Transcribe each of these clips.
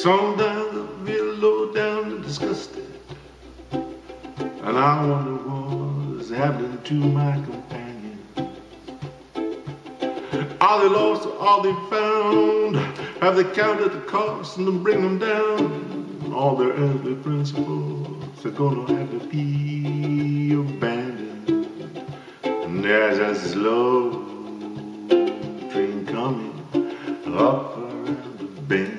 Sometimes I feel low down and disgusted, and I wonder what's happening to my companions. Are they lost or are they found? Have they counted the cost and bring them down? All their earthly principles are gonna have to be abandoned. And there's a slow train coming up around the bend.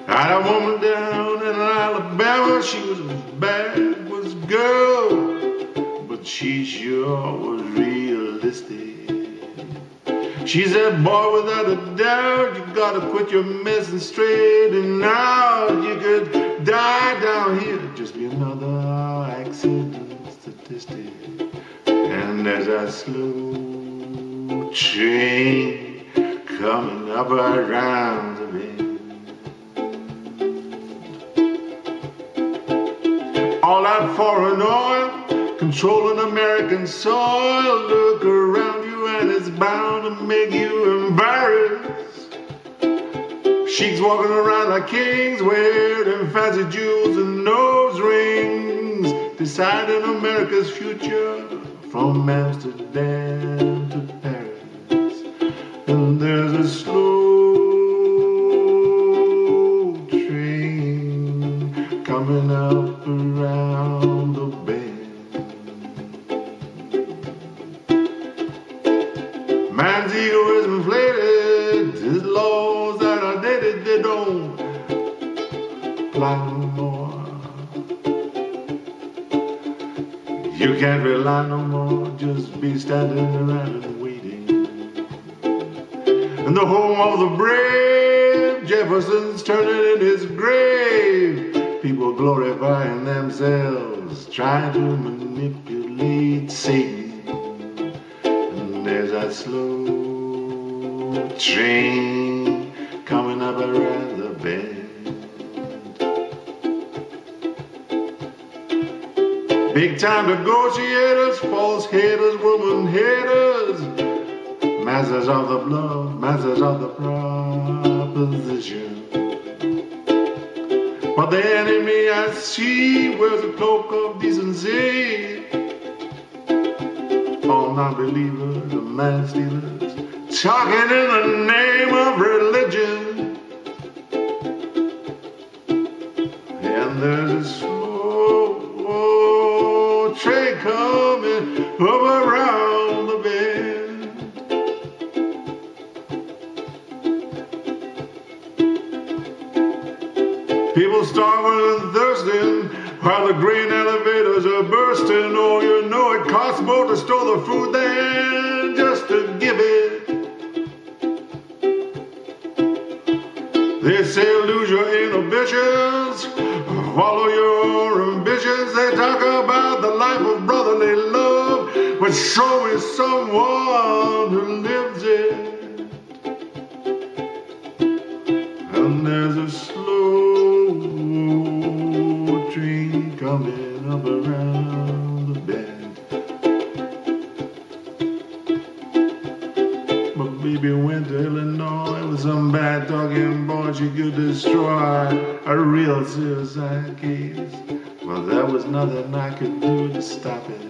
I had a woman down in Alabama, she was as bad was a girl, but she sure was realistic. She said, boy, without a doubt, you gotta quit your messing straight and now you could die down here, just be another accident statistic. And there's a slow train coming up around the bend. All that foreign oil controlling American soil, look around you and it's bound to make you embarrassed. Sheiks walking around like kings, wearing fancy jewels and nose rings, deciding America's future from Amsterdam to Paris. And there's a slow train coming up around the bend. Man's ego is inflated, his laws that are dated, they don't apply no more. You can't rely no more, just be standing around and waiting. In the home of the brave, Jefferson's turning in his grave. People glorifying themselves, trying to manipulate Satan. And there's that slow train coming up around the bend. Big time negotiators, false haters, woman haters, masters of the bluff, masters of the proposition. But the enemy I see wears a cloak of decency. All non-believers and man-stealers, talking in the name of religion. And there's a slow train coming up around the bend. People starving and thirsting while the grain elevators are bursting. Oh, you know it costs more to store the food than just to give it. They say lose your inhibitions, follow your ambitions. They talk about the life of brotherly love, but show me someone who lives it. And there's a slow train coming up around the bend. But baby went to Illinois with some bad talking boy. She could destroy a real suicide case. Well, there was nothing I could do to stop it.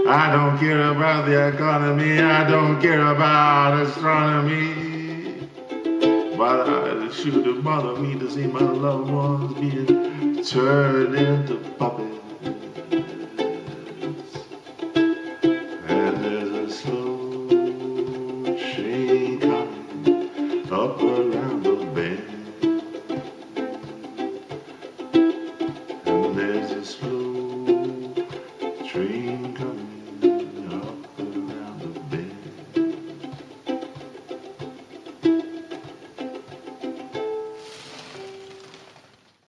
I don't care about the economy, I don't care about astronomy. But it shouldn't bother me to see my loved ones being turned into puppets. And there's a slow train coming up around the bend. And there's a slow train coming